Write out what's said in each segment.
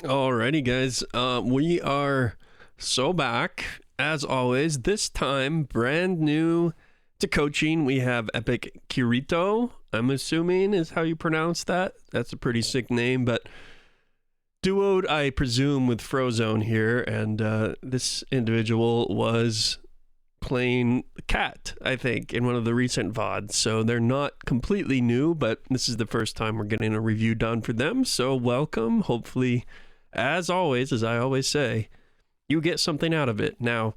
Alrighty, guys. We are so back as always. This time, brand new to coaching. We have Epic Kirito. I'm assuming is how you pronounce that. That's a pretty sick name, but duoed, I presume, with Frozone here, and this individual was playing Cat, I think, in one of the recent VODs. So they're not completely new, but this is the first time we're getting a review done for them. So welcome. Hopefully, as always, as I always say, you get something out of it. Now,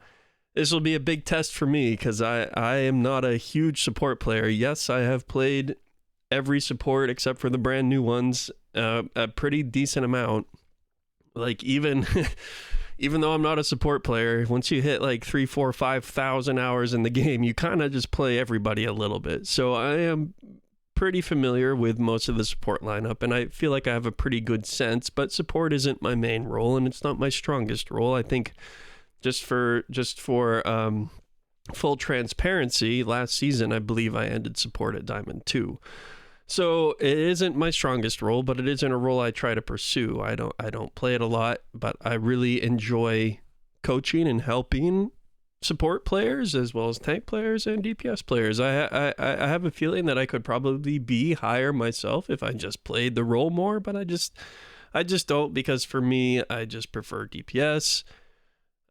this will be a big test for me because I am not a huge support player. Yes, I have played every support except for the brand new ones a pretty decent amount. Like even even though I'm not a support player, once you hit like 3, 4, 5,000 hours in the game, you kind of just play everybody a little bit. So I am pretty familiar with most of the support lineup, and I feel like I have a pretty good sense, but support isn't my main role, and it's not my strongest role. I think just for full transparency, last season, I believe I ended support at Diamond 2. So it isn't my strongest role, but it isn't a role I try to pursue. I don't play it a lot, but I really enjoy coaching and helping support players as well as tank players and DPS players. I have a feeling that I could probably be higher myself if I just played the role more, but I just don't, because for me, I just prefer DPS.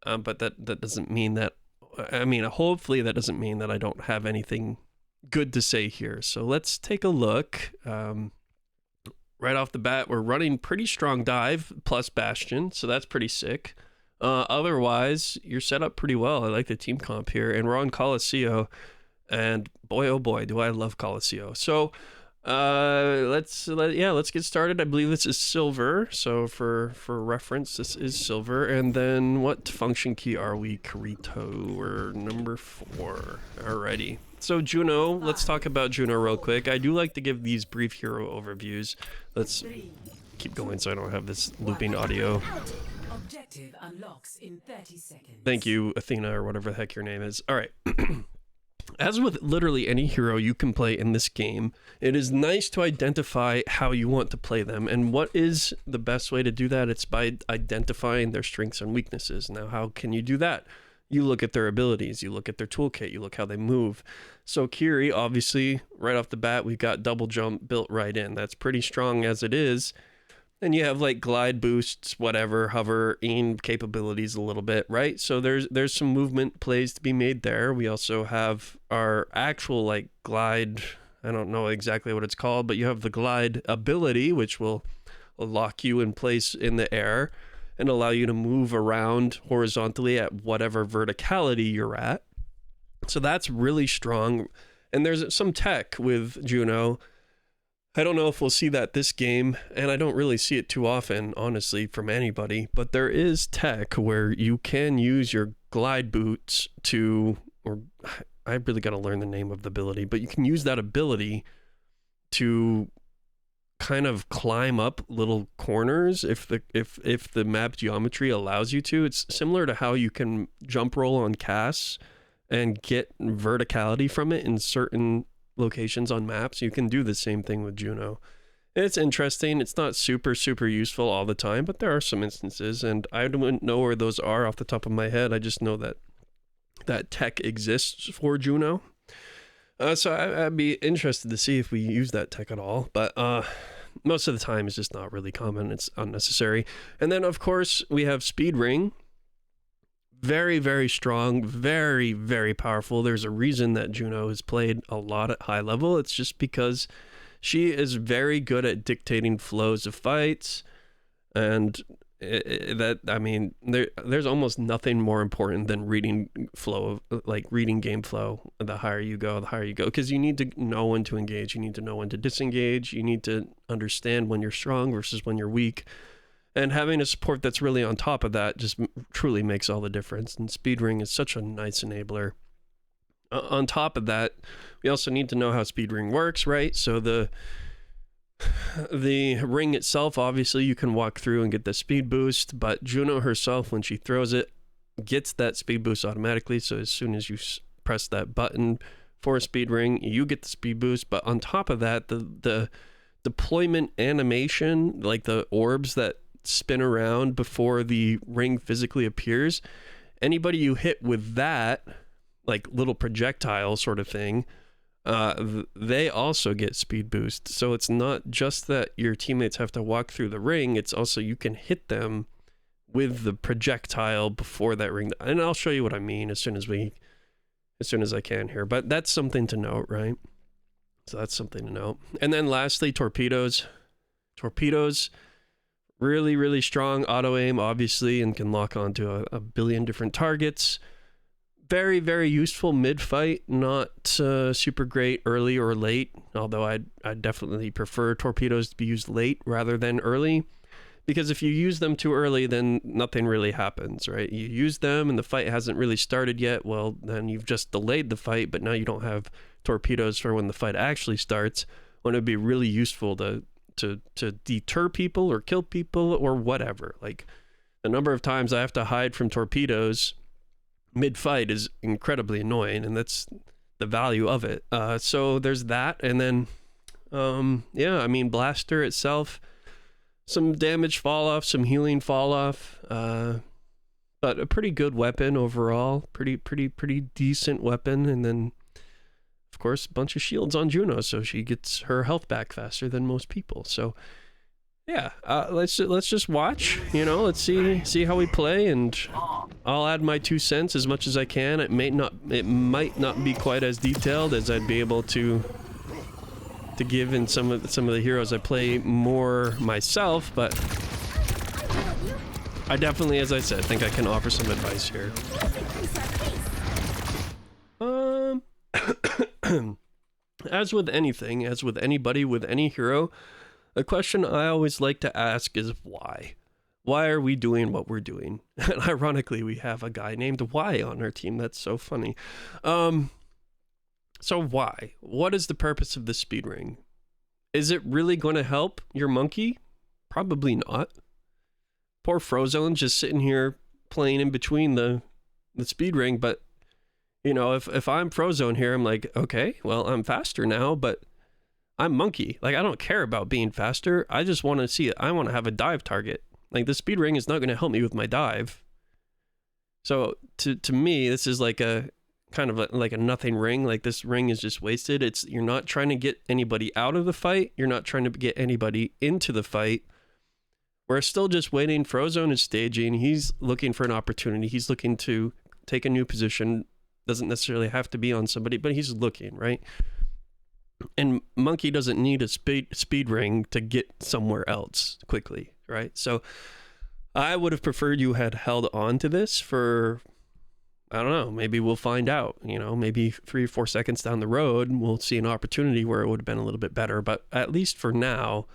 But that doesn't mean that, hopefully that doesn't mean that I don't have anything good to say here. So let's take a look. Right off the bat, we're running pretty strong dive plus Bastion, so that's pretty sick. Otherwise, you're set up pretty well. I like the team comp here, and we're on Colosseo, and boy, oh boy, do I love Colosseo. So let's get started. I believe this is silver, so for reference, this is silver. And then what function key are we? Kirito. We're number 4. Alrighty. So Juno, let's talk about Juno real quick. I do like to give these brief hero overviews. Let's keep going so I don't have this looping audio. Objective unlocks in 30 seconds. Thank you, Athena, or whatever the heck your name is. All right. As with literally any hero you can play in this game, it is nice to identify how you want to play them. And what is the best way to do that? It's by identifying their strengths and weaknesses. Now, how can you do that? You look at their abilities, you look at their toolkit, you look how they move. So Kiri, obviously, right off the bat, we've got double jump built right in. That's pretty strong as it is. And you have like glide boosts, whatever, hovering capabilities a little bit, right? So there's some movement plays to be made there. We also have our actual like glide, I don't know exactly what it's called, but you have the glide ability, which will lock you in place in the air and allow you to move around horizontally at whatever verticality you're at. So that's really strong. And there's some tech with Juno. I don't know if we'll see that this game, and I don't really see it too often, honestly, from anybody, but there is tech where you can use your glide boots to, or I really got to learn the name of the ability, but you can use that ability to kind of climb up little corners if the map geometry allows you to. It's similar to how you can jump roll on casts and get verticality from it in certain locations on maps. You can do the same thing with Juno. It's interesting. It's not super useful all the time, but there are some instances, and I don't know where those are off the top of my head. I just know that tech exists for Juno. So I'd be interested to see if we use that tech at all, but most of the time it's just not really common. It's unnecessary. And then of course we have Speed Ring. Very strong, very powerful. There's a reason that Juno has played a lot at high level. It's just because she is very good at dictating flows of fights, and there's almost nothing more important than reading game flow. The higher you go, because you need to know when to engage, you need to know when to disengage, you need to understand when you're strong versus when you're weak. And having a support that's really on top of that just truly makes all the difference. And Speed Ring is such a nice enabler. On top of that, we also need to know how Speed Ring works, right? So the ring itself, obviously, you can walk through and get the speed boost, but Juno herself, when she throws it, gets that speed boost automatically. So as soon as you press that button for a Speed Ring, you get the speed boost. But on top of that, the deployment animation, like the orbs that spin around before the ring physically appears. Anybody you hit with that, like little projectile sort of thing, they also get speed boost. So it's not just that your teammates have to walk through the ring, it's also you can hit them with the projectile before that ring. And I'll show you what I mean as soon as I can here. But that's something to note, right? So that's something to note. And then lastly, torpedoes. Torpedoes, really, really strong auto aim, obviously, and can lock onto a billion different targets. Very, very useful mid-fight, not super great early or late, although I'd definitely prefer torpedoes to be used late rather than early, because if you use them too early, then nothing really happens, right? You use them and the fight hasn't really started yet, well, then you've just delayed the fight, but now you don't have torpedoes for when the fight actually starts, when it would be really useful to deter people or kill people or whatever. Like, the number of times I have to hide from torpedoes mid-fight is incredibly annoying, and that's the value of it. So there's that, and then yeah, I mean, blaster itself, some damage fall off, some healing fall off, but a pretty good weapon overall, pretty decent weapon. And then of course a bunch of shields on Juno, so she gets her health back faster than most people. So yeah, let's just watch, let's see how we play, and I'll add my 2 cents as much as I can. It might not be quite as detailed as I'd be able to give in some of the heroes I play more myself, but I definitely, as I said, think I can offer some advice here. As with anything, as with anybody, with any hero, a question I always like to ask is why? Why are we doing what we're doing? And ironically, we have a guy named Y on our team. That's so funny. So why? What is the purpose of the speed ring? Is it really going to help your monkey? Probably not. Poor Frozone just sitting here playing in between the speed ring. But, if I'm Frozone here, I'm like, okay, well, I'm faster now, but I'm monkey. Like, I don't care about being faster. I just want to see it. I want to have a dive target. Like, the speed ring is not going to help me with my dive. So to me, this is like a kind of like a nothing ring. Like, this ring is just wasted. You're not trying to get anybody out of the fight. You're not trying to get anybody into the fight. We're still just waiting. Frozone is staging. He's looking for an opportunity. He's looking to take a new position. Doesn't necessarily have to be on somebody, but he's looking, right? And monkey doesn't need a speed ring to get somewhere else quickly, right? So I would have preferred you had held on to this for, I don't know, maybe we'll find out, maybe 3 or 4 seconds down the road, we'll see an opportunity where it would have been a little bit better. But at least for now,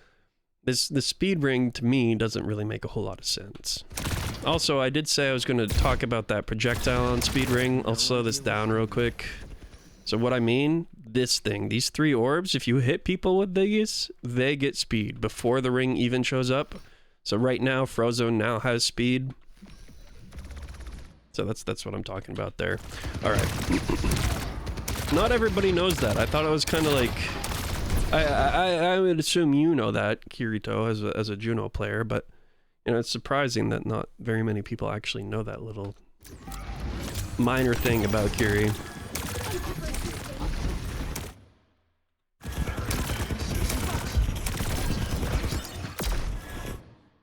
the speed ring to me doesn't really make a whole lot of sense. Also, I did say I was going to talk about that projectile on speed ring. I'll slow this down real quick. So what I mean, this thing, these 3 orbs, if you hit people with these, they get speed before the ring even shows up. So right now, Frozone now has speed. So that's what I'm talking about there. All right. Not everybody knows that. I thought it was kind of like, I would assume you know that, Kirito, as a Juno player, but it's surprising that not very many people actually know that little minor thing about Kiri.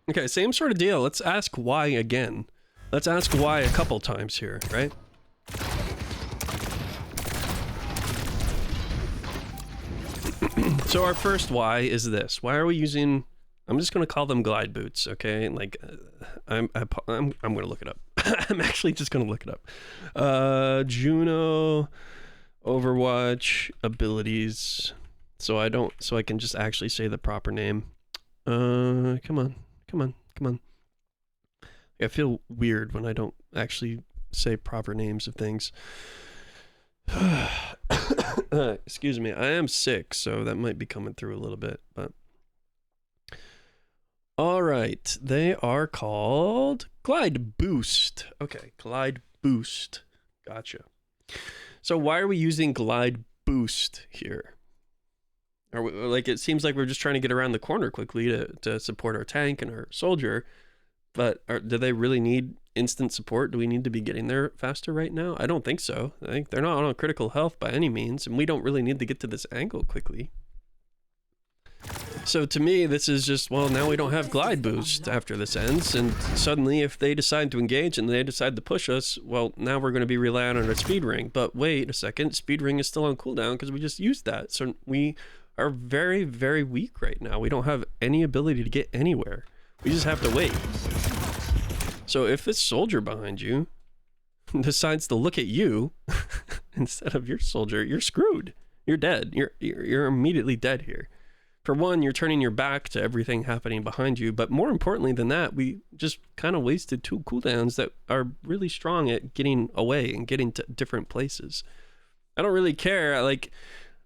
Okay, same sort of deal. Let's ask why again. Let's ask why a couple times here, right? So our first why is this. Why are we using... I'm just going to call them glide boots, okay? Like, I'm going to look it up. I'm actually just going to look it up. Juno, Overwatch, abilities. So I can just actually say the proper name. Come on. I feel weird when I don't actually say proper names of things. Excuse me, I am sick, so that might be coming through a little bit, but... All right, they are called Glide Boost. Okay, Glide Boost. Gotcha. So why are we using Glide Boost here? It seems like we're just trying to get around the corner quickly to support our tank and our soldier. But do they really need instant support? Do we need to be getting there faster right now? I don't think so. I think they're not on critical health by any means, and we don't really need to get to this angle quickly. So to me, this is just, well, now we don't have glide boost after this ends, and suddenly if they decide to engage and they decide to push us, well, now we're going to be relying on a speed ring. But wait a second, speed ring is still on cooldown because we just used that. So we are very, very weak right now. We don't have any ability to get anywhere. We just have to wait. So if this soldier behind you decides to look at you instead of your soldier, you're screwed. You're dead. You're immediately dead here. For one, you're turning your back to everything happening behind you, but more importantly than that, we just kind of wasted 2 cooldowns that are really strong at getting away and getting to different places. I don't really care. Like,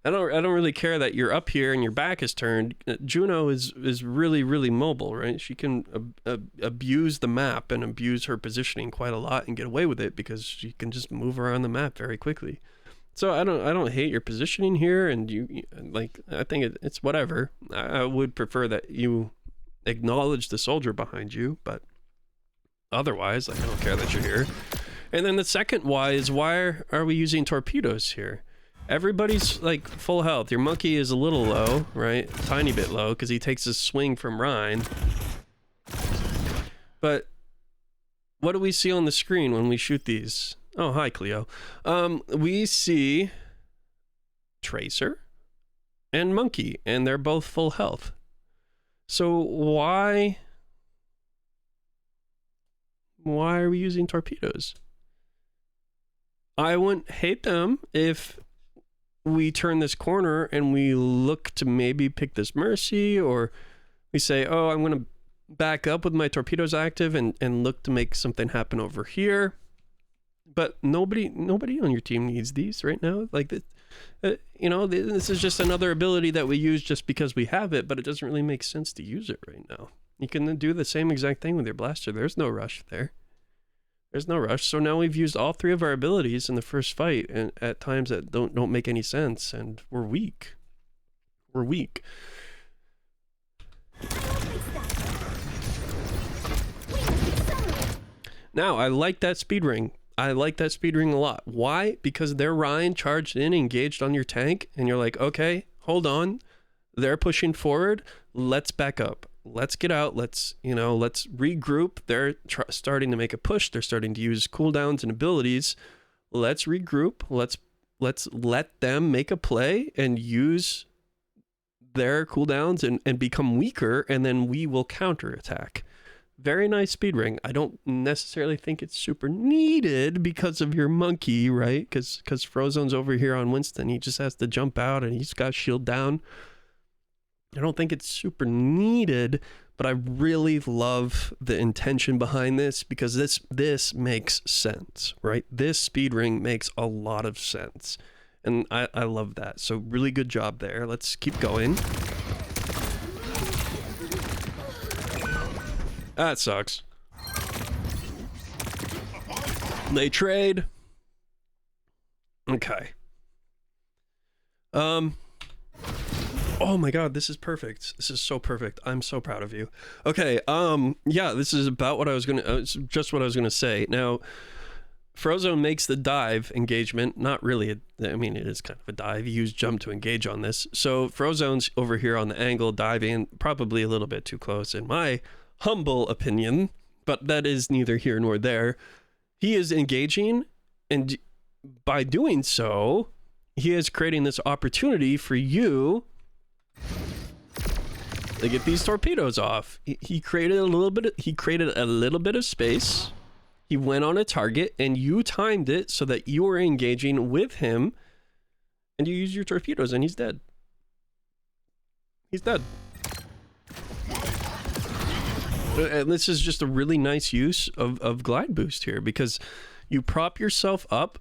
I don't really care that you're up here and your back is turned. Juno is really, really mobile, right? She can abuse the map and abuse her positioning quite a lot and get away with it because she can just move around the map very quickly. So I don't hate your positioning here, and you like, I think it's whatever. I would prefer that you acknowledge the soldier behind you, but otherwise, like, I don't care that you're here. And then the second why is, why are we using torpedoes here? Everybody's like full health. Your monkey is a little low, right? Tiny bit low because he takes a swing from Rhine. But what do we see on the screen when we shoot these? Oh, hi, Cleo. We see Tracer and Monkey, and they're both full health. So why are we using torpedoes? I wouldn't hate them if we turn this corner and we look to maybe pick this Mercy, or we say, oh, I'm going to back up with my torpedoes active and look to make something happen over here. But nobody on your team needs these right now. Like, this is just another ability that we use just because we have it, but it doesn't really make sense to use it right now. You can do the same exact thing with your blaster. There's no rush there. There's no rush. So now we've used all 3 of our abilities in the first fight, and at times that don't make any sense, and we're weak. We're weak. Now, I like that speed ring. I like that speed ring a lot. Why? Because they're Rhine charged in, engaged on your tank, and you're like, okay, hold on. They're pushing forward. Let's back up. Let's get out. Let's regroup. They're starting to make a push. They're starting to use cooldowns and abilities. Let's regroup. Let's let them make a play and use their cooldowns and become weaker, and then we will counterattack. Very nice speed ring. I don't necessarily think it's super needed because of your monkey, right? Because Frozone's over here on Winston. He just has to jump out and he's got shield down. I don't think it's super needed, but I really love the intention behind this because this makes sense, right? This speed ring makes a lot of sense. And I love that. So really good job there. Let's keep going. That sucks. They trade. Okay. Oh my god, this is perfect. This is so perfect. I'm so proud of you. Okay, yeah, this is about what I was gonna just what I was gonna say. Now, Frozone makes the dive engagement. Not really, I mean, it is kind of a dive. You use jump to engage on this. So Frozone's over here on the angle, diving, probably a little bit too close in my humble opinion, but that is neither here nor there. He is engaging, and by doing so, he is creating this opportunity for you to get these torpedoes off. He created a little bit of space. He went on a target, and you timed it so that you were engaging with him, and you use your torpedoes, and he's dead. He's dead. And this is just a really nice use of glide boost here, because you prop yourself up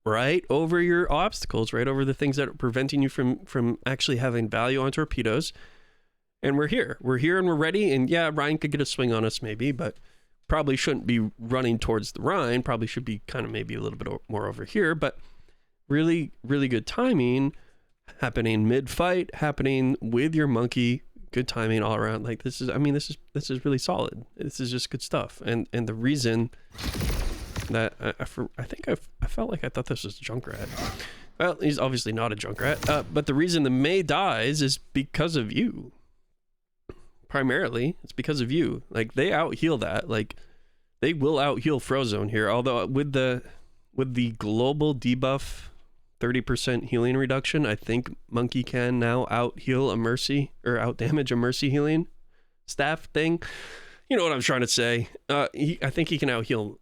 right over your obstacles, right over the things that are preventing you from actually having value on torpedoes. And we're here and we're ready. And yeah, Rhine could get a swing on us maybe, but probably shouldn't be running towards the Rhine. Probably should be kind of maybe a little bit more over here, but really, really good timing happening mid-fight, happening with your monkey good timing all around. Like this is, I mean, this is really solid. This is just good stuff. And the reason that I felt like I thought this was Junkrat. Well, he's obviously not a Junkrat. But the reason the Mei dies is because of you. Primarily, it's because of you. Like they out heal that. Like they will out heal Frozone here. Although with the global debuff, 30% healing reduction, I think Monkey can now out heal a Mercy or out damage a Mercy healing staff thing. You know what I'm trying to say. I think he can out heal.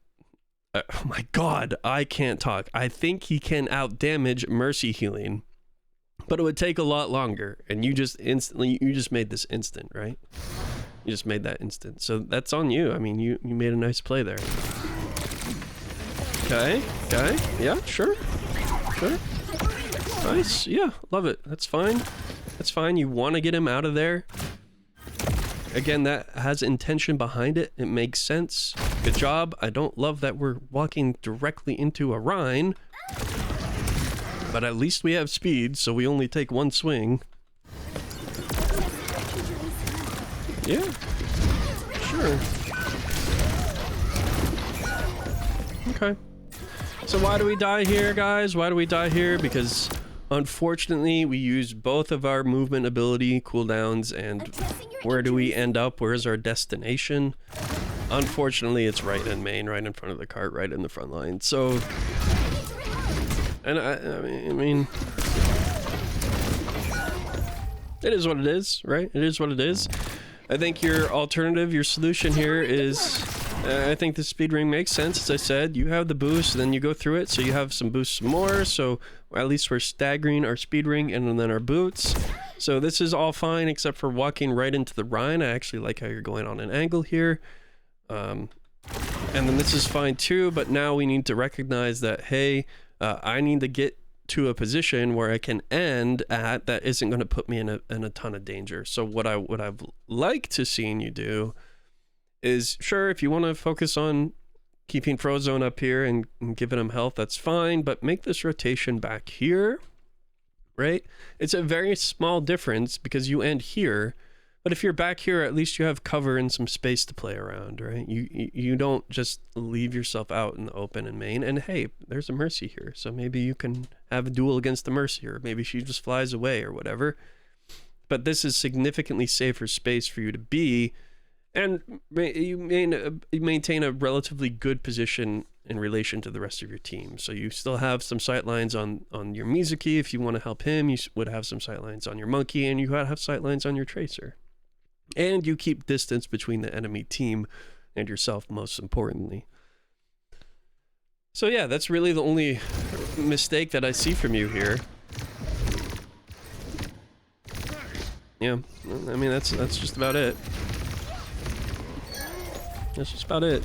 Oh my God, I can't talk. I think he can out damage Mercy healing, but it would take a lot longer. And you just made this instant, right? You just made that instant. So that's on you. I mean, you made a nice play there. Okay. Yeah, sure. Nice. Yeah, love it. That's fine. That's fine. You want to get him out of there. Again, that has intention behind it. It makes sense. Good job. I don't love that we're walking directly into a Rhine. But at least we have speed, so we only take one swing. Yeah. Sure. Okay. So why do we die here, guys? Why do we die here? Because unfortunately we use both of our movement ability cooldowns, and where do we end up? Where's our destination? Unfortunately, it's right in main, right in front of the cart, right in the front line. So, and I mean, it is what it is, right? It is what it is. I think your alternative, your solution here is, I think the speed ring makes sense. As I said, you have the boost, then you go through it, so you have some boosts more, so at least we're staggering our speed ring and then our boots. So this is all fine except for walking right into the Rhine. I actually like how you're going on an angle here. And then this is fine too, but now we need to recognize that, hey, I need to get to a position where I can end at that isn't going to put me in a ton of danger. So what I've liked to seeing you do is, sure, if you want to focus on keeping Frozone up here and giving him health, that's fine, but make this rotation back here, right? It's a very small difference because you end here, but if you're back here, at least you have cover and some space to play around, right? You don't just leave yourself out in the open in main, and hey, there's a Mercy here, so maybe you can have a duel against the Mercy, or maybe she just flies away or whatever. But this is significantly safer space for you to be, and you maintain a relatively good position in relation to the rest of your team. So you still have some sightlines on your Mizuki. If you want to help him, you would have some sightlines on your Monkey, and you would have sightlines on your Tracer. And you keep distance between the enemy team and yourself, most importantly. So yeah, that's really the only mistake that I see from you here. Yeah, I mean, that's just about it. That's just about it.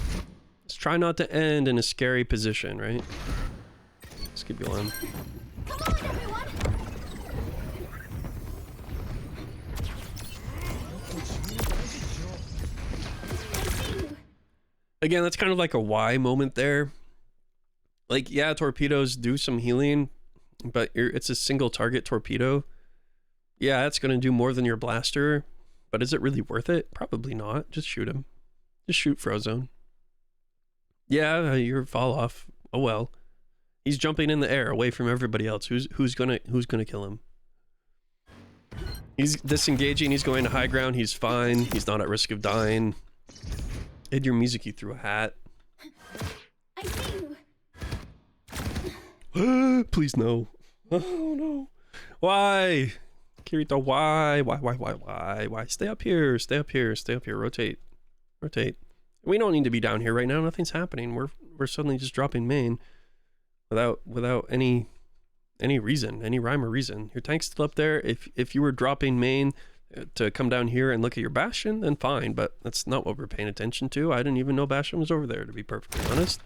Let's try not to end in a scary position, right? Let's keep going. Come on, everyone! Again, that's kind of like a why moment there. Like, yeah, torpedoes do some healing, but it's a single target torpedo. Yeah, it's going to do more than your blaster, but is it really worth it? Probably not. Just shoot him. Just shoot Frozone. Yeah, you're fall off. Oh well. He's jumping in the air away from everybody else. Who's gonna kill him? He's disengaging. He's going to high ground. He's fine. He's not at risk of dying. Hit your Mizuki through a hat. I see you. Please no. Oh no. Why? Kirito, why? Why? Stay up here. Stay up here. Stay up here. Rotate. We don't need to be down here right now. Nothing's happening. We're suddenly just dropping main without any reason, any rhyme or reason. Your tank's still up there. If you were dropping main to come down here and look at your Bastion, then fine, but that's not what we're paying attention to. I didn't even know Bastion was over there, to be perfectly honest.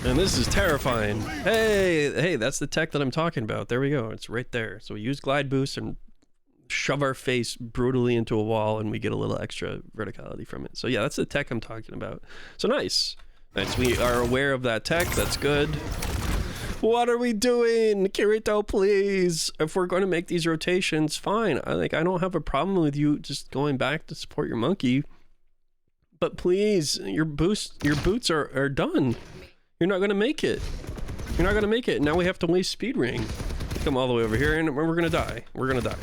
And this is terrifying. Hey, that's the tech that I'm talking about. There we go. It's right there. So we use glide boost and shove our face brutally into a wall, and we get a little extra verticality from it. So yeah, that's the tech I'm talking about. So nice. We are aware of that tech. That's good. What are we doing? Kirito, please. If we're going to make these rotations, fine. I don't have a problem with you just going back to support your monkey. But please, your boots are done. You're not going to make it. You're not going to make it. Now we have to waste speed ring. Come all the way over here and we're going to die. We're going to die.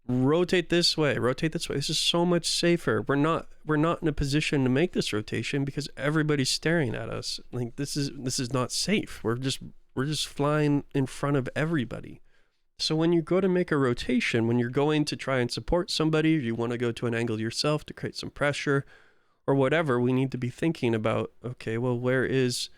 Rotate this way. Rotate this way. This is so much safer. We're not in a position to make this rotation because everybody's staring at us. Like this is not safe. We're just flying in front of everybody. So when you go to make a rotation, when you're going to try and support somebody, or you want to go to an angle yourself to create some pressure or whatever, we need to be thinking about, okay, well, where is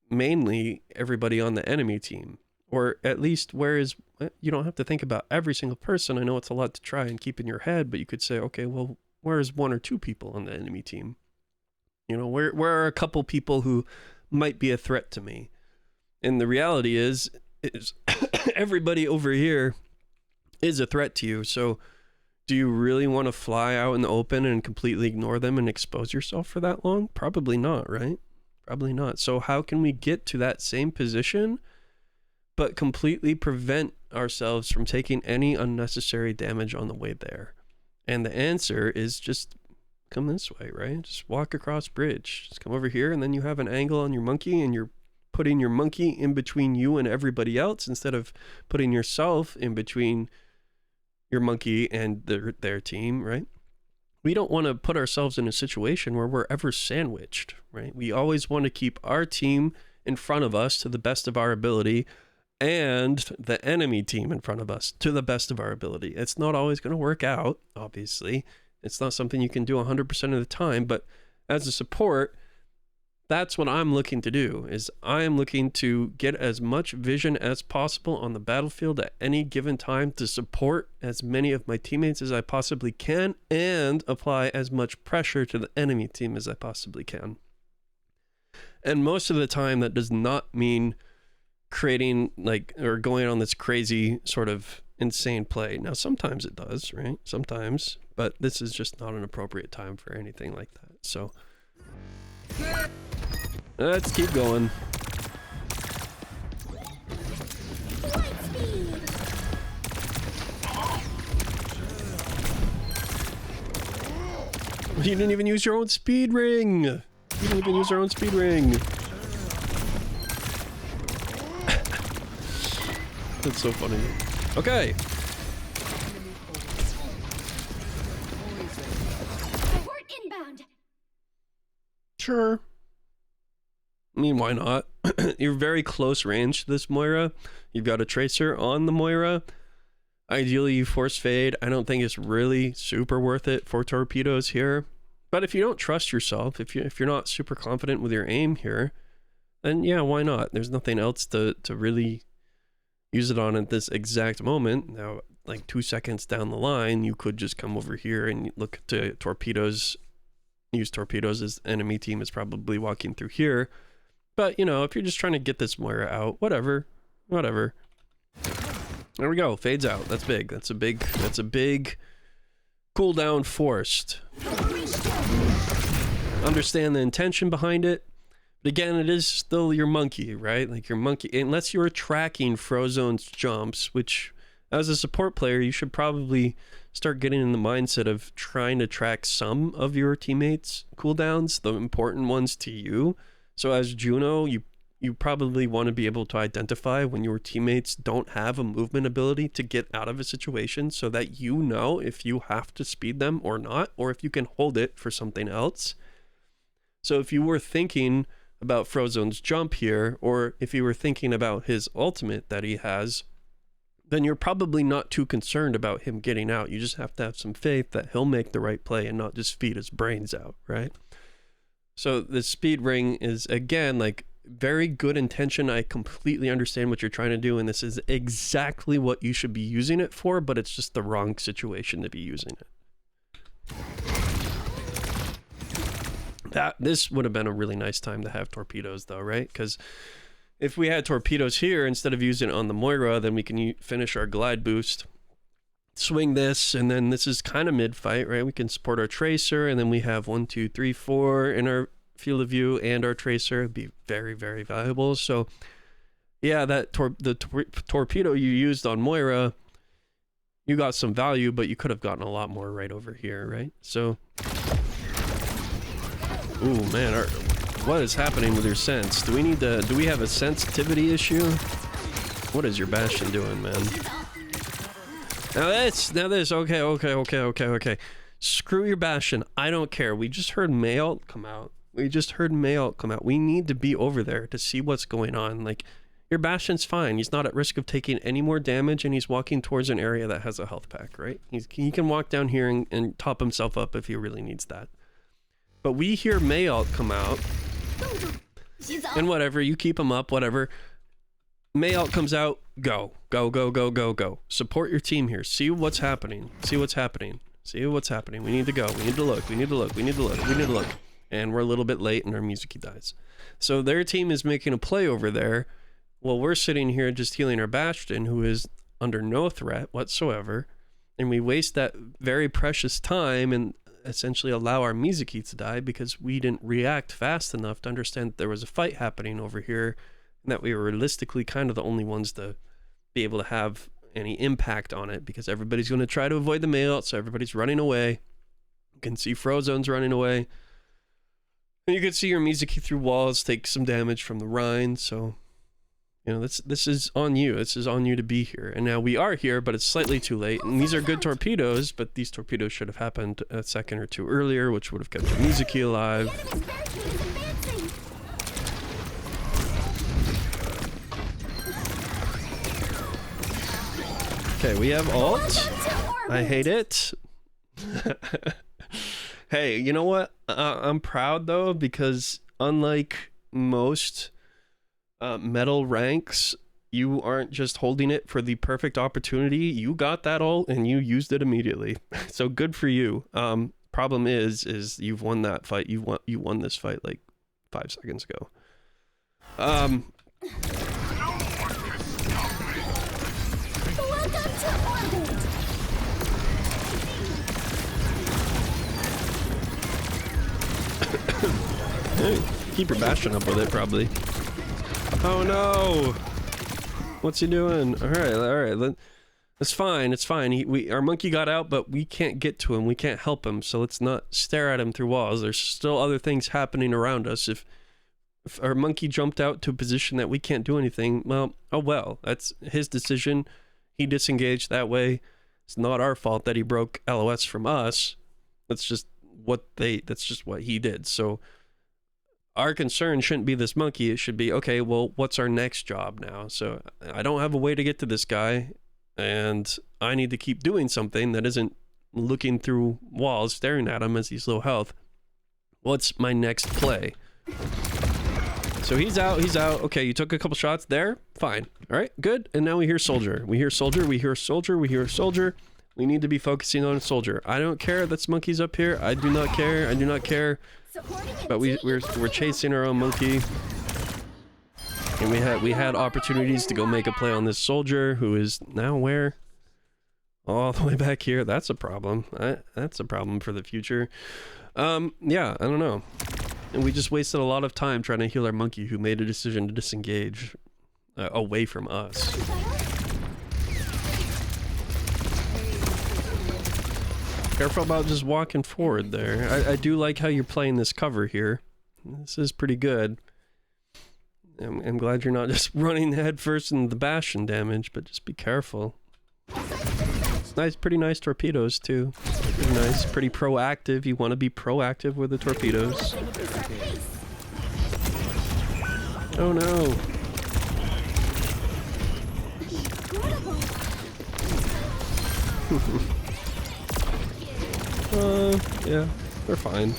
mainly everybody on the enemy team? Or at least where is, you don't have to think about every single person. I know it's a lot to try and keep in your head, but you could say, okay, well, where is one or two people on the enemy team? You know, where are a couple people who might be a threat to me? And the reality is everybody over here is a threat to you. So do you really want to fly out in the open and completely ignore them and expose yourself for that long? Probably not, right? Probably not. So how can we get to that same position but completely prevent ourselves from taking any unnecessary damage on the way there? And the answer is just come this way, right? Just walk across bridge. Just come over here, and then you have an angle on your monkey, and you're putting your monkey in between you and everybody else instead of putting yourself in between your monkey and their team, right? We don't want to put ourselves in a situation where we're ever sandwiched, right? We always want to keep our team in front of us to the best of our ability, and the enemy team in front of us to the best of our ability. It's not always going to work out, obviously. It's not something you can do 100% of the time, but as a support, that's what I'm looking to do, is I am looking to get as much vision as possible on the battlefield at any given time to support as many of my teammates as I possibly can and apply as much pressure to the enemy team as I possibly can. And most of the time, that does not mean creating or going on this crazy sort of insane play. Now sometimes it does, right? Sometimes, but this is just not an appropriate time for anything like that. So let's keep going. Light speed. You didn't even use your own speed ring. You didn't even use your own speed ring. That's so funny. Okay. Support inbound. Sure. I mean, why not? You're very close range to this Moira. You've got a tracer on the Moira. Ideally, you force fade. I don't think it's really super worth it for torpedoes here. But if you don't trust yourself, if you're not super confident with your aim here, then yeah, why not? There's nothing else to really use it on at this exact moment. Now, like 2 seconds down the line, you could just come over here and look to torpedoes, use torpedoes as the enemy team is probably walking through here. But, you know, if you're just trying to get this Moira out, whatever. There we go, fades out. That's big. That's a big cooldown forced. Understand the intention behind it. But again, it is still your monkey, right? Like your monkey, unless you're tracking Frozone's jumps, which as a support player, you should probably start getting in the mindset of trying to track some of your teammates' cooldowns, the important ones to you. So as Juno, you probably want to be able to identify when your teammates don't have a movement ability to get out of a situation so that you know if you have to speed them or not, or if you can hold it for something else. So if you were thinking about Frozone's jump here, or if you were thinking about his ultimate that he has, then you're probably not too concerned about him getting out. You just have to have some faith that he'll make the right play and not just feed his brains out, right? So the speed ring is, again, like very good intention. I completely understand what you're trying to do, and this is exactly what you should be using it for, but it's just the wrong situation to be using it. This would have been a really nice time to have torpedoes though, right? Because if we had torpedoes here, instead of using it on the Moira, then we can finish our glide boost, swing this, and then this is kind of mid-fight, right? We can support our tracer, and then we have 1, 2, 3, 4 in our field of view and our tracer would be very, very valuable. So yeah, that torpedo you used on Moira, you got some value, but you could have gotten a lot more right over here, right? So, ooh man, what is happening with your sense? Do we have a sensitivity issue? What is your Bastion doing, man? Now this, okay. Screw your Bastion, I don't care. We just heard Mayalt come out. We need to be over there to see what's going on. Like, your Bastion's fine. He's not at risk of taking any more damage, and he's walking towards an area that has a health pack, right? He can walk down here and top himself up if he really needs that. But we hear Mayalt come out, and whatever, you keep him up, whatever. Mayalt comes out, go. Support your team here. See what's happening. We need to go. We need to look. And we're a little bit late, and our music dies. So their team is making a play over there. Well, we're sitting here just healing our Bastion, who is under no threat whatsoever, and we waste that very precious time and essentially allow our Mizuki to die because we didn't react fast enough to understand that there was a fight happening over here, and that we were realistically kind of the only ones to be able to have any impact on it, because everybody's going to try to avoid the Mayalt, so everybody's running away. You can see Frozone's running away, and you can see your Mizuki through walls take some damage from the Rhine, so... You know, this is on you. This is on you to be here. And now we are here, but it's slightly too late. And these are good torpedoes, but these torpedoes should have happened a second or two earlier, which would have kept your Mizuki alive. Okay, we have ult. I hate it. Hey, you know what? I'm proud, though, because unlike most... metal ranks, you aren't just holding it for the perfect opportunity. You got that ult and you used it immediately. So good for you. Problem is you've won that fight. You won this fight like 5 seconds ago. Welcome to orbit. Hey, keep your Bastion up with it, probably. Oh no! What's he doing? All right. It's fine. Our monkey got out, but we can't get to him. We can't help him. So let's not stare at him through walls. There's still other things happening around us. If our monkey jumped out to a position that we can't do anything, well, oh well. That's his decision. He disengaged that way. It's not our fault that he broke LOS from us. That's just what he did. So. Our concern shouldn't be this monkey. It should be, okay, well, what's our next job now? So I don't have a way to get to this guy, and I need to keep doing something that isn't looking through walls, staring at him as he's low health. What's my next play? So he's out. Okay, you took a couple shots there. Fine. All right, good. And now we hear soldier. We hear soldier. We need to be focusing on soldier. I don't care that's monkeys up here. I do not care. But we're chasing our own monkey, and we had opportunities to go make a play on this soldier who is now where? All the way back here. That's a problem. That's a problem for the future. Yeah, I don't know. And we just wasted a lot of time trying to heal our monkey who made a decision to disengage away from us. Careful about just walking forward there. I do like how you're playing this cover here. This is pretty good. I'm glad you're not just running head first into the Bastion damage, but just be careful. It's nice, pretty nice torpedoes too. Pretty nice, pretty proactive. You want to be proactive with the torpedoes. Oh no. Yeah, they're fine.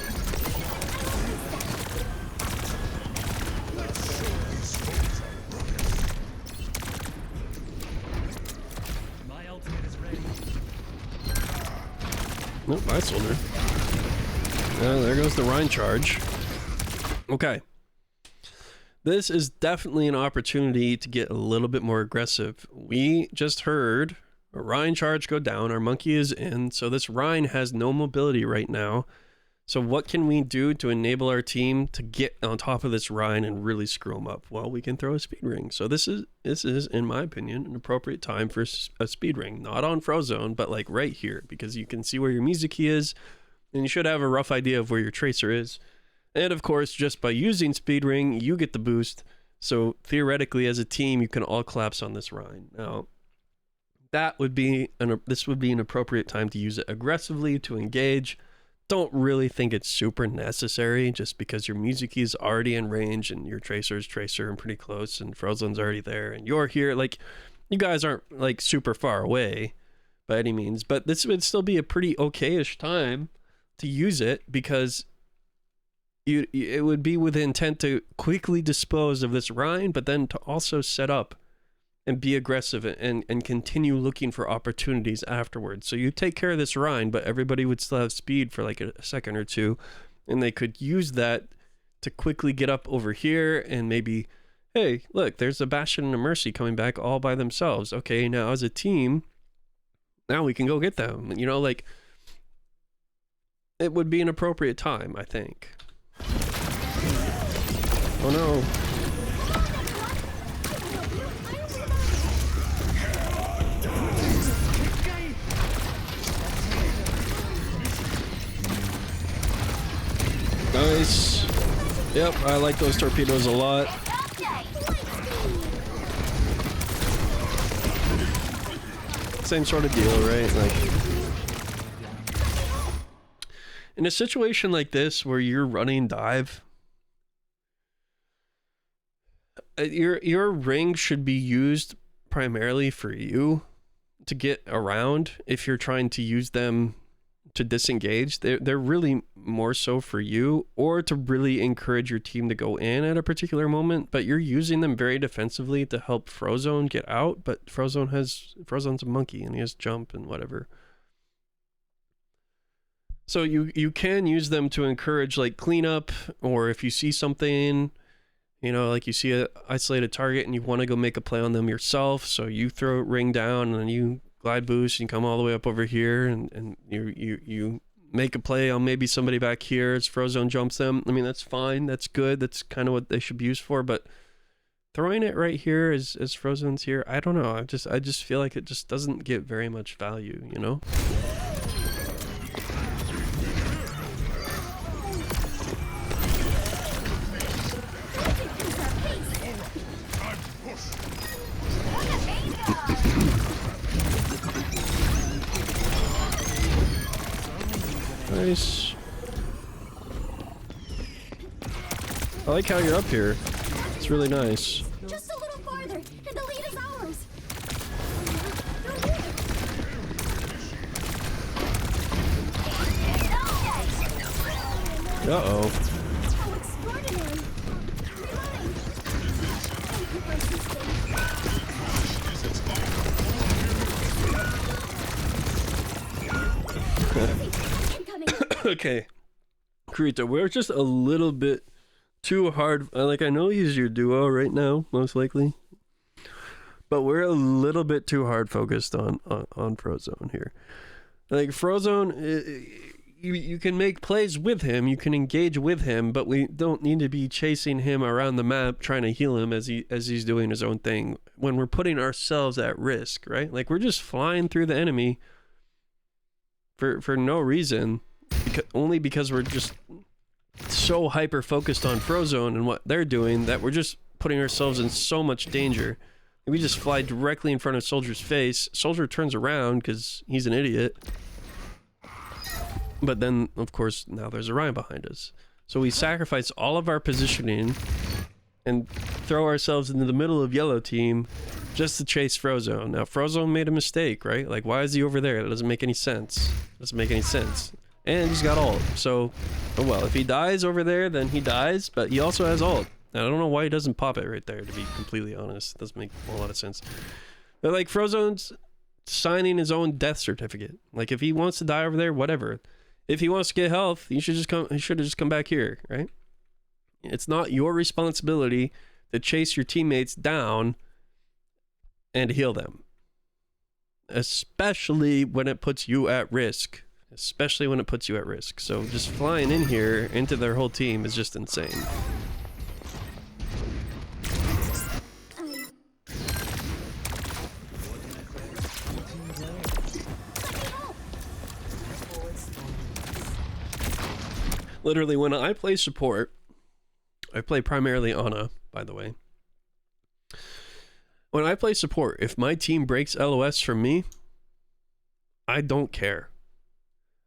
Nope, I sold her. There goes the Rhine charge. Okay. This is definitely an opportunity to get a little bit more aggressive. We just heard a Rhine charge go down. Our monkey is in, so this Rhine has no mobility right now. So what can we do to enable our team to get on top of this Rhine and really screw them up? Well, we can throw a speed ring. So this is, in my opinion, an appropriate time for a speed ring. Not on Frozone, but like right here, because you can see where your music key is, and you should have a rough idea of where your tracer is. And of course, just by using speed ring, you get the boost. So theoretically, as a team, you can all collapse on this Rhine. Now, this would be an appropriate time to use it aggressively to engage. Don't really think it's super necessary just because your music key is already in range and your tracer's tracer and pretty close and Frozone's already there and you're here. Like, you guys aren't like super far away by any means, but this would still be a pretty okay-ish time to use it because it would be with the intent to quickly dispose of this Rhine, but then to also set up and be aggressive and continue looking for opportunities afterwards. So you take care of this Rhine, but everybody would still have speed for like a second or two, and they could use that to quickly get up over here and maybe, hey, look, there's a Bastion and a Mercy coming back all by themselves. Okay, now as a team, now we can go get them. You know, like, it would be an appropriate time, I think. Oh no. Nice. Yep, I like those torpedoes a lot. Same sort of deal, right? Like, in a situation like this where you're running dive, your ring should be used primarily for you to get around. If you're trying to use them to disengage, they're really more so for you, or to really encourage your team to go in at a particular moment, but you're using them very defensively to help Frozone get out. But Frozone's a monkey and he has jump and whatever. So you can use them to encourage like cleanup, or if you see something, you know, like you see an isolated target and you want to go make a play on them yourself, so you throw ring down and then you glide boost and come all the way up over here and you make a play on maybe somebody back here as Frozone jumps them. I mean, that's fine, that's good, that's kind of what they should be used for, but throwing it right here as Frozone's here, I don't know, I just feel like it just doesn't get very much value, you know? Nice. I like how you're up here. It's really nice. Just a little farther, and the lead is ours. Uh-oh. How extraordinary. Thank you for assisting. Incoming. Okay. Kurita, we're just a little bit too hard. Like, I know he's your duo right now, most likely, but we're a little bit too hard focused on Frozone here. Like, Frozone, you can make plays with him, you can engage with him, but we don't need to be chasing him around the map trying to heal him as he's doing his own thing when we're putting ourselves at risk, right? Like, we're just flying through the enemy for no reason, only because we're just so hyper focused on Frozone and what they're doing that we're just putting ourselves in so much danger. We just fly directly in front of Soldier's face. Soldier turns around because he's an idiot. But then, of course, now there's a Rhine behind us. So we sacrifice all of our positioning and throw ourselves into the middle of yellow team just to chase Frozone. Now, Frozone made a mistake, right? Like, why is he over there? That doesn't make any sense. Doesn't make any sense. And he's got ult. So, oh well, if he dies over there, then he dies, but he also has ult. Now, I don't know why he doesn't pop it right there, to be completely honest. It doesn't make a whole lot of sense. But, like, Frozone's signing his own death certificate. Like, if he wants to die over there, whatever. If he wants to get health, he should have just come back here, right? It's not your responsibility to chase your teammates down and heal them, especially when it puts you at risk. especially when it puts you at risk. So just flying in here into their whole team is just insane. Literally, when I play support, I play primarily Ana, by the way. When I play support, if my team breaks LOS from me, I don't care.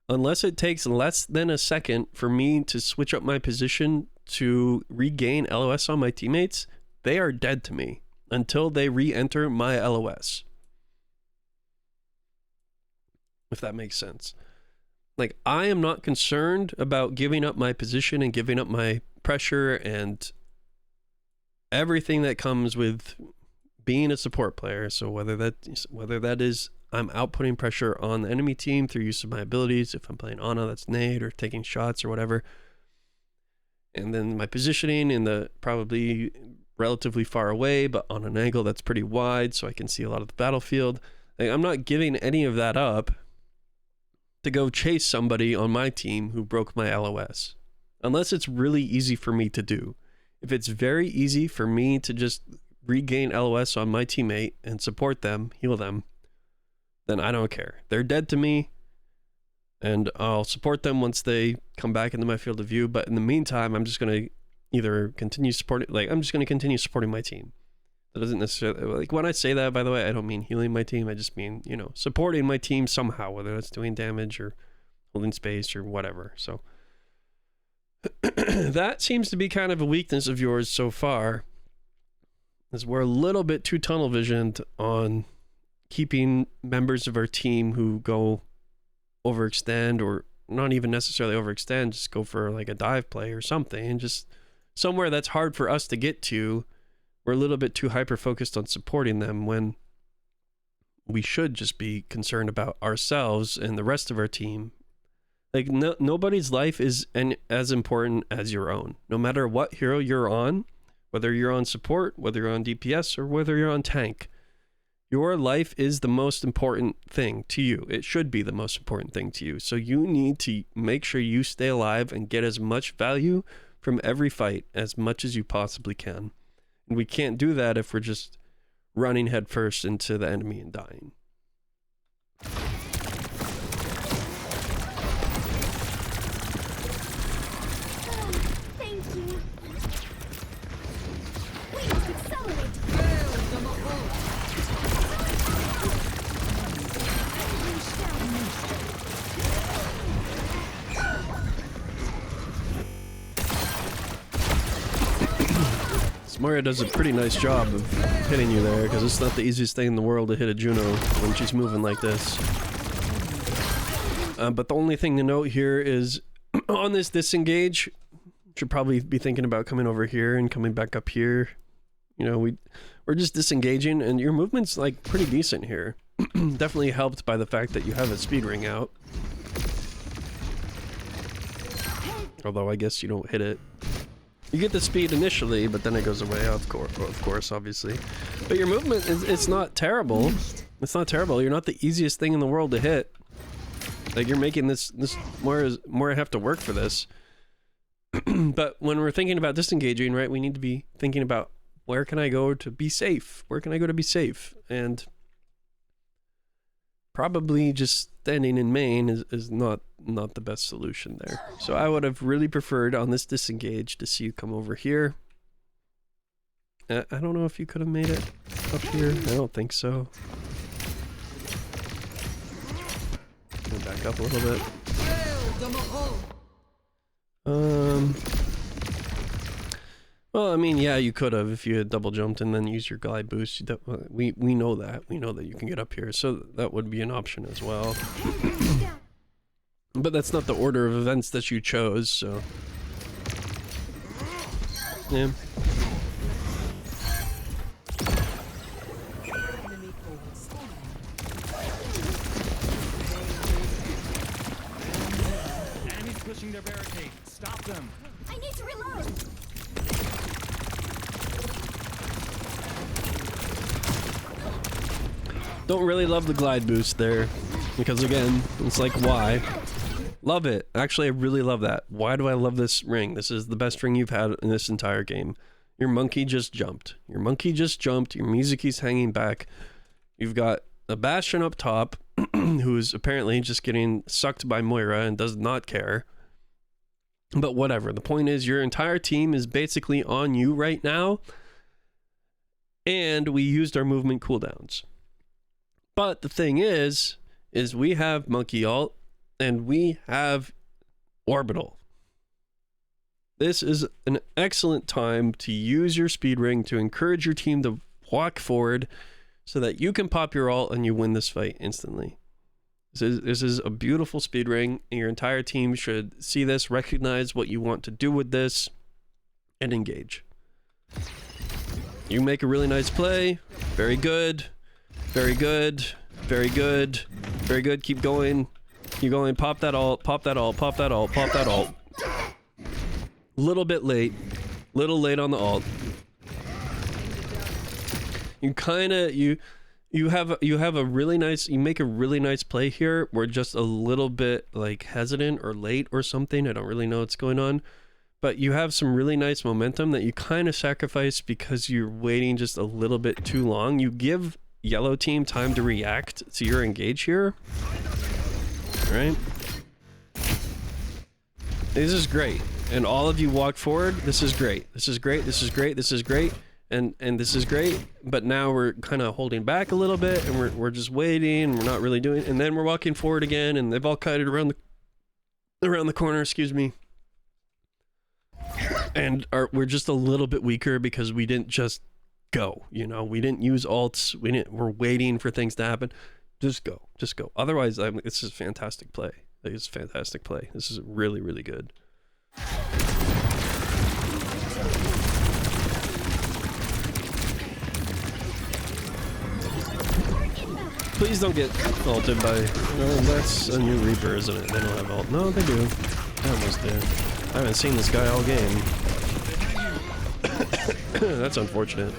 Unless it takes less than a second for me to switch up my position to regain LOS on my teammates, they are dead to me until they re-enter my LOS. If that makes sense. Like, I am not concerned about giving up my position and giving up my pressure and everything that comes with being a support player. So whether that is I'm outputting pressure on the enemy team through use of my abilities, if I'm playing Ana, that's nade or taking shots or whatever. And then my positioning in the probably relatively far away, but on an angle that's pretty wide so I can see a lot of the battlefield. Like, I'm not giving any of that up to go chase somebody on my team who broke my LOS. Unless it's really easy for me to do. If it's very easy for me to just regain LOS on my teammate and support them, heal them, then I don't care. They're dead to me, and I'll support them once they come back into my field of view. But in the meantime, I'm just going to either continue supporting, I'm just going to continue supporting my team. That doesn't necessarily, like, when I say that, by the way, I don't mean healing my team. I just mean, supporting my team somehow, whether that's doing damage or holding space or whatever. So that seems to be kind of a weakness of yours so far, is we're a little bit too tunnel visioned on keeping members of our team who go overextend, or not even necessarily overextend, just go for like a dive play or something, and just somewhere that's hard for us to get to. We're a little bit too hyper focused on supporting them when we should just be concerned about ourselves and the rest of our team. Like, nobody's life is as important as your own. No matter what hero you're on, whether you're on support, whether you're on DPS, or whether you're on tank, your life is the most important thing to you. It should be the most important thing to you. So you need to make sure you stay alive and get as much value from every fight as much as you possibly can. And we can't do that if we're just running headfirst into the enemy and dying. Thank you. We must accelerate. Moira does a pretty nice job of hitting you there, because it's not the easiest thing in the world to hit a Juno when she's moving like this. But the only thing to note here is, on this disengage, should probably be thinking about coming over here and coming back up here. We're just disengaging, and your movement's like pretty decent here. Definitely helped by the fact that you have a speed ring out. Although I guess you don't hit it. You get the speed initially, but then it goes away, of course, obviously. But your movement, it's not terrible. It's not terrible. You're not the easiest thing in the world to hit. Like, you're making this more have to work for this. But when we're thinking about disengaging, right, we need to be thinking about, where can I go to be safe? Where can I go to be safe? And probably just standing in main is not the best solution there. So I would have really preferred on this disengage to see you come over here. I don't know if you could have made it up here. I don't think so. Back up a little bit. Well, I mean, yeah, you could have if you had double jumped and then used your glide boost. We know that. We know that you can get up here, so that would be an option as well. But that's not the order of events that you chose, so yeah. Enemies pushing their barricade. Stop them. I need to reload. Don't really love the glide boost there, because again, it's like, why? Love it. Actually, I really love that. Why do I love this ring? This is the best ring you've had in this entire game. Your monkey just jumped. Your monkey just jumped. Your Mizuki's hanging back. You've got a Bastion up top who's apparently just getting sucked by Moira and does not care. But whatever. The point is your entire team is basically on you right now. And we used our movement cooldowns. But the thing is we have monkey ult and we have orbital. This is an excellent time to use your speed ring to encourage your team to walk forward so that you can pop your ult and you win this fight instantly. This is a beautiful speed ring, and your entire team should see this, recognize what you want to do with this, and engage. You make a really nice play. Very good. Very good. Very good. Very good. Keep going. Keep going. Pop that ult. Pop that ult. Pop that ult. Pop that ult. Little bit late. Little late on the ult. You kind of you have a really nice, you make a really nice play here. We're just a little bit like hesitant or late or something. I don't really know what's going on. But you have some really nice momentum that you kind of sacrifice because you're waiting just a little bit too long. You give yellow team time to react to your engage here. Right? This is great. And all of you walk forward. This is great. This is great. This is great. This is great. And this is great. But now we're kind of holding back a little bit and we're just waiting. We're not really doing, and then we're walking forward again and they've all kited around the corner, excuse me. And we're just a little bit weaker because we didn't just go, you know, we didn't use ults. We're waiting for things to happen. Just go. Otherwise, this is fantastic play. It's fantastic play. This is really, really good. Please don't get ulted by, no, that's a new Reaper, isn't it? They don't have ult. No, they do. They almost do. I haven't seen this guy all game. That's unfortunate.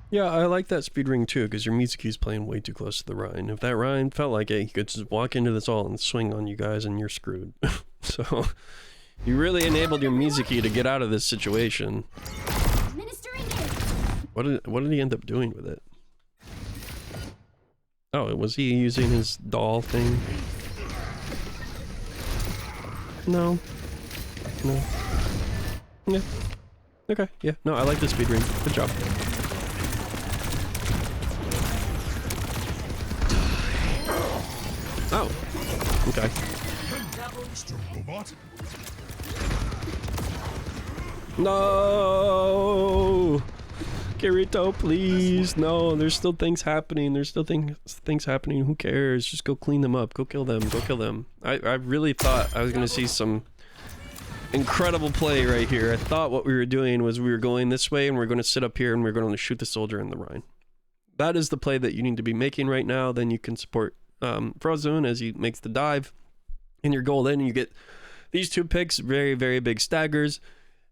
Yeah, I like that speed ring too, because your Mizuki's playing way too close to the Rhine. If that Rhine felt like it, he could just walk into this ult and swing on you guys and you're screwed. So, you really enabled your Mizuki to get out of this situation. What did he end up doing with it? Oh, was he using his doll thing? No. No. Yeah. Okay, yeah. No, I like the speed ring. Good job. Oh. Okay. No! Kirito, please. No, there's still things happening. There's still things happening. Who cares? Just go clean them up. Go kill them. Go kill them. I really thought I was going to see some incredible play right here. I thought what we were doing was we were going this way and we're going to sit up here and we're going to shoot the soldier in the Rhine. That is the play that you need to be making right now. Then you can support Frozone as he makes the dive. And you're golden. And you get these two picks, very, very big staggers.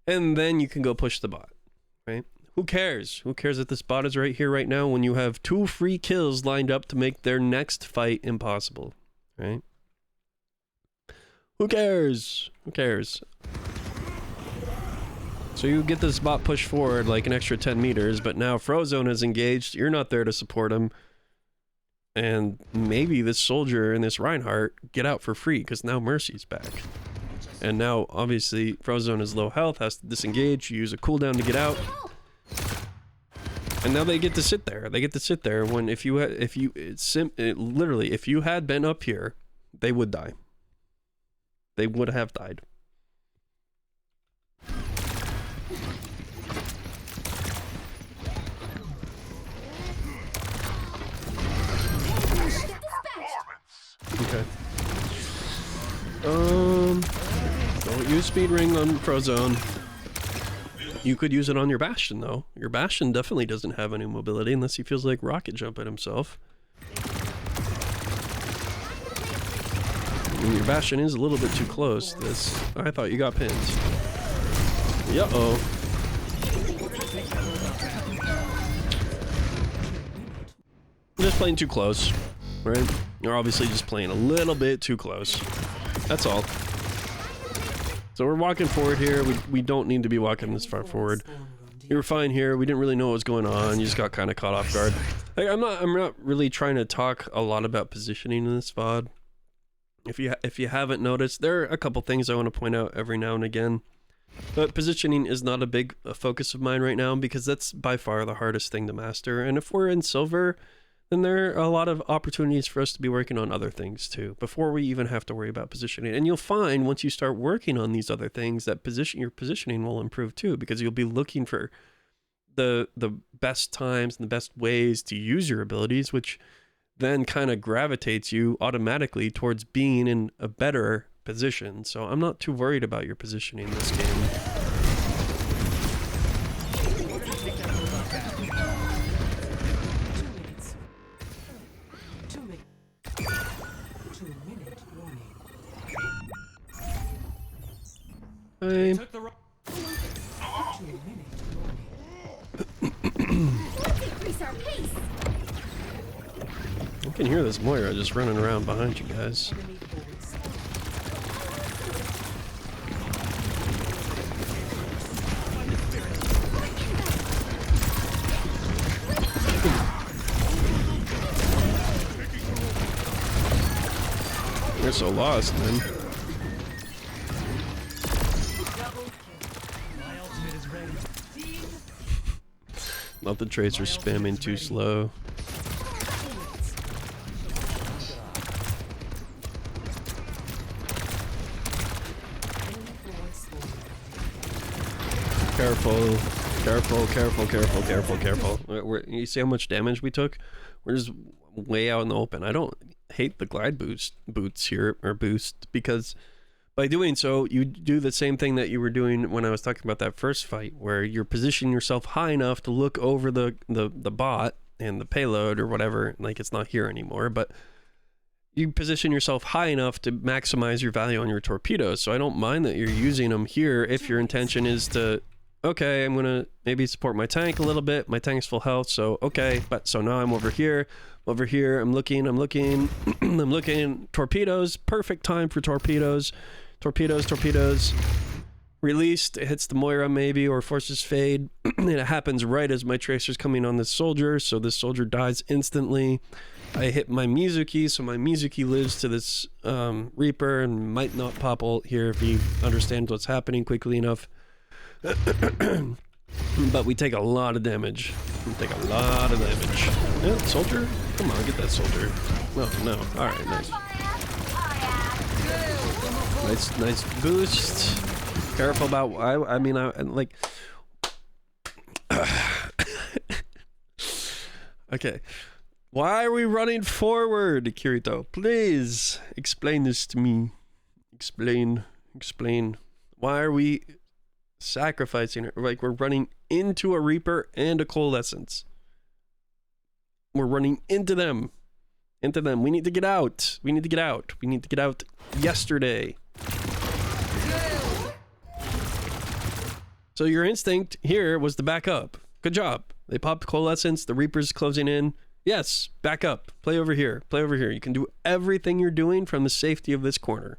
And then you can go push the bot, right? Who cares? Who cares that this bot is right here, right now, when you have 2 free kills lined up to make their next fight impossible, right? Who cares? Who cares? So you get this bot pushed forward like an extra 10 meters, but now Frozone is engaged. You're not there to support him. And maybe this soldier and this Reinhardt get out for free because now Mercy's back. And now, obviously, Frozone is low health, has to disengage, use a cooldown to get out. And now they get to sit there. They get to sit there when literally, if you had been up here, they would die. They would have died. Okay. Don't use speed ring on Frozone. You could use it on your Bastion though. Your Bastion definitely doesn't have any mobility unless he feels like rocket jump at himself. And your Bastion is a little bit too close. I thought you got pinned. Uh-oh. Just playing too close, right? You're obviously just playing a little bit too close. That's all. So we're walking forward here. We don't need to be walking this far forward. You were fine here. We didn't really know what was going on. You just got kind of caught off guard. Like, I'm not really trying to talk a lot about positioning in this VOD. If you haven't noticed, there are a couple things I want to point out every now and again. But positioning is not a big focus of mine right now because that's by far the hardest thing to master. And if we're in silver, then there are a lot of opportunities for us to be working on other things too, before we even have to worry about positioning. And you'll find once you start working on these other things that your positioning will improve too, because you'll be looking for the best times and the best ways to use your abilities, which then kind of gravitates you automatically towards being in a better position. So I'm not too worried about your positioning in this game. Let's increase our pace. I can hear this Moira just running around behind you guys. You're so lost, man. Not the tracer spamming too slow. Careful, careful, careful, careful, careful, careful. You see how much damage we took? We're just way out in the open. I don't hate the glide boots here, or boost, because by doing so, you do the same thing that you were doing when I was talking about that first fight, where you're positioning yourself high enough to look over the bot and the payload or whatever, like it's not here anymore, but you position yourself high enough to maximize your value on your torpedoes. So I don't mind that you're using them here if your intention is to, okay, I'm gonna maybe support my tank a little bit. My tank's full health, so okay, but so now I'm over here, I'm looking, I'm looking, torpedoes, perfect time for torpedoes. Torpedoes. Released, it hits the Moira maybe, or forces fade. And it happens right as my tracer's coming on this soldier, so this soldier dies instantly. I hit my Mizuki, so my Mizuki lives to this Reaper and might not pop ult here if he understands what's happening quickly enough. But we take a lot of damage. Yeah, soldier? Come on, get that soldier. No. Alright, nice. Nice boost. Careful about, I mean, like... Okay. Why are we running forward, Kirito? Please, explain this to me. Explain. Why are we sacrificing it? Like, we're running into a Reaper and a Coalescence. We're running into them. We need to get out. We need to get out yesterday. So your instinct here was to back up. Good job. They popped Coalescence. The Reaper's closing in. Yes, back up. Play over here. You can do everything you're doing from the safety of this corner.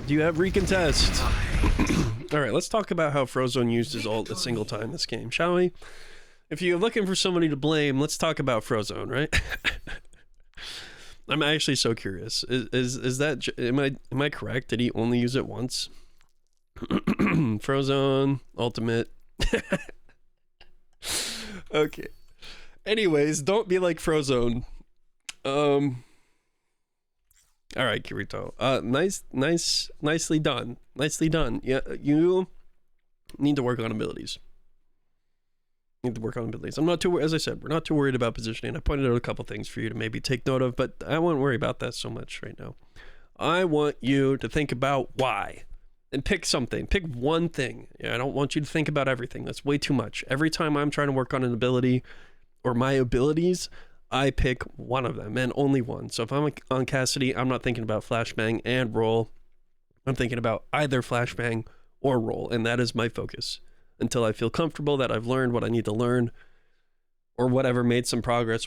Do you have recontest? All right, let's talk about how Frozone used his ult a single time this game, shall we? If you're looking for somebody to blame, let's talk about Frozone, right? I'm actually so curious. Is that, am I correct? Did he only use it once? Frozone ultimate. Okay. Anyways, don't be like Frozone. All right, Kirito. Nicely done. Yeah, you need to work on abilities. I'm not too, as I said, we're not too worried about positioning. I pointed out a couple things for you to maybe take note of, but I won't worry about that so much right now. I want you to think about why. And pick something. Pick one thing. I don't want you to think about everything. That's way too much. Every time I'm trying to work on an ability or my abilities, I pick one of them and only one. So if I'm on Cassidy, I'm not thinking about flashbang and roll. I'm thinking about either flashbang or roll, and that is my focus until I feel comfortable that I've learned what I need to learn or whatever, made some progress,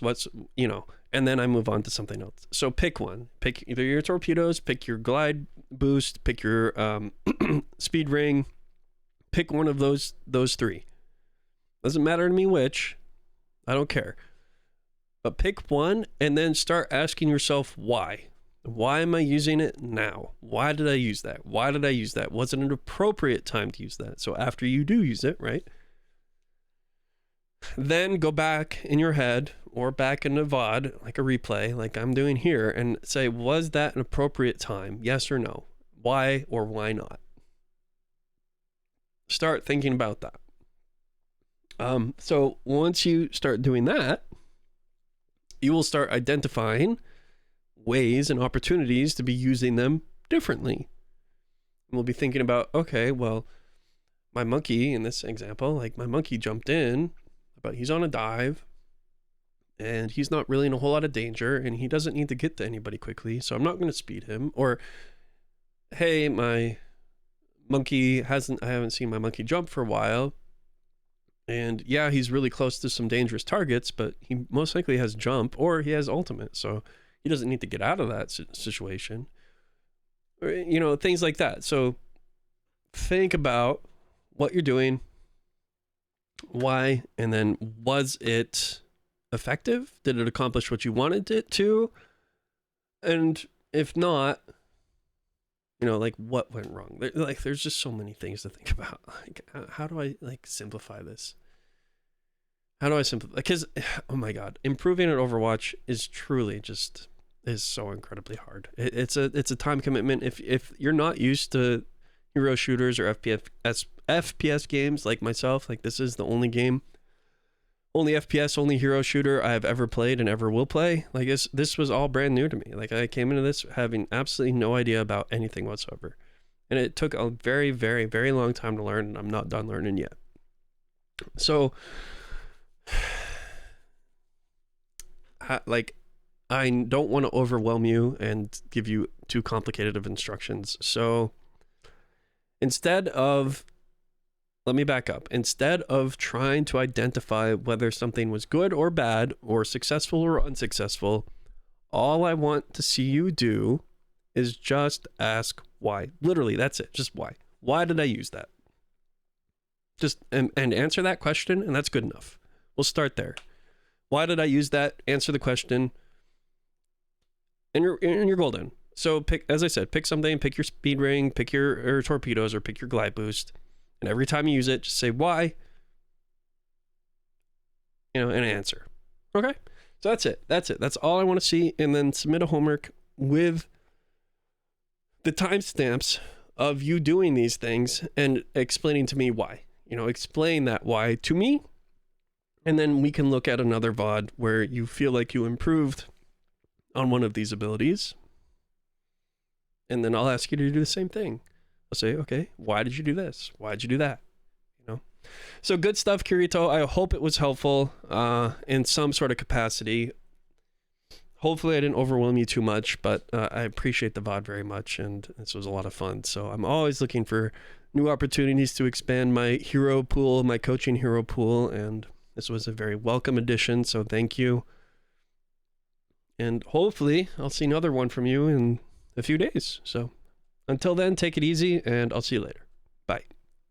and then I move on to something else. So pick one. Pick either your torpedoes, pick your glide boost, pick your speed ring. Pick one of those three. Doesn't matter to me which. I don't care. But pick one and then start asking yourself why. Why am I using it now? Why did I use that? Why did I use that? Was it an appropriate time to use that? So after you do use it, right? Then go back in your head or back in a VOD, like a replay, like I'm doing here, and say, was that an appropriate time? Yes or no? Why or why not? Start thinking about that. So once you start doing that, you will start identifying ways and opportunities to be using them differently. And we'll be thinking about, okay, well, my monkey in this example, like my monkey jumped in, but he's on a dive and he's not really in a whole lot of danger and he doesn't need to get to anybody quickly. So I'm not going to speed him. Or, hey, my monkey I haven't seen my monkey jump for a while. And yeah, he's really close to some dangerous targets, but he most likely has jump or he has ultimate. So he doesn't need to get out of that situation. Or, things like that. So think about what you're doing, why, and then was it effective? Did it accomplish what you wanted it to? And if not, like what went wrong? There's just so many things to think about. Like, how do I simplify this? How do I simplify? Because, oh my God, improving at Overwatch is truly just is so incredibly hard. It's a time commitment. If you're not used to hero shooters or FPS games like myself, like this is the only FPS, only hero shooter I have ever played and ever will play. Like this was all brand new to me. Like I came into this having absolutely no idea about anything whatsoever. And it took a very, very, very long time to learn, and I'm not done learning yet. So, I don't want to overwhelm you and give you too complicated of instructions. So let me back up. Instead of trying to identify whether something was good or bad or successful or unsuccessful, all I want to see you do is just ask why. Literally, that's it. Just why. Why did I use that? Just and answer that question, and that's good enough. We'll start there. Why did I use that? Answer the question. And you're golden. So as I said, pick something, pick your speed ring, pick your torpedoes, or pick your glide boost. And every time you use it, just say why, and answer. Okay? So that's it. That's all I want to see. And then submit a homework with the timestamps of you doing these things and explaining to me why. Explain that why to me. And then we can look at another VOD where you feel like you improved on one of these abilities. And then I'll ask you to do the same thing. I'll say, okay, why did you do this? Why did you do that? So good stuff, Kirito. I hope it was helpful in some sort of capacity. Hopefully I didn't overwhelm you too much, but I appreciate the VOD very much, and this was a lot of fun. So I'm always looking for new opportunities to expand my hero pool, my coaching hero pool, and this was a very welcome addition, so thank you. And hopefully I'll see another one from you in a few days. So until then, take it easy, and I'll see you later. Bye.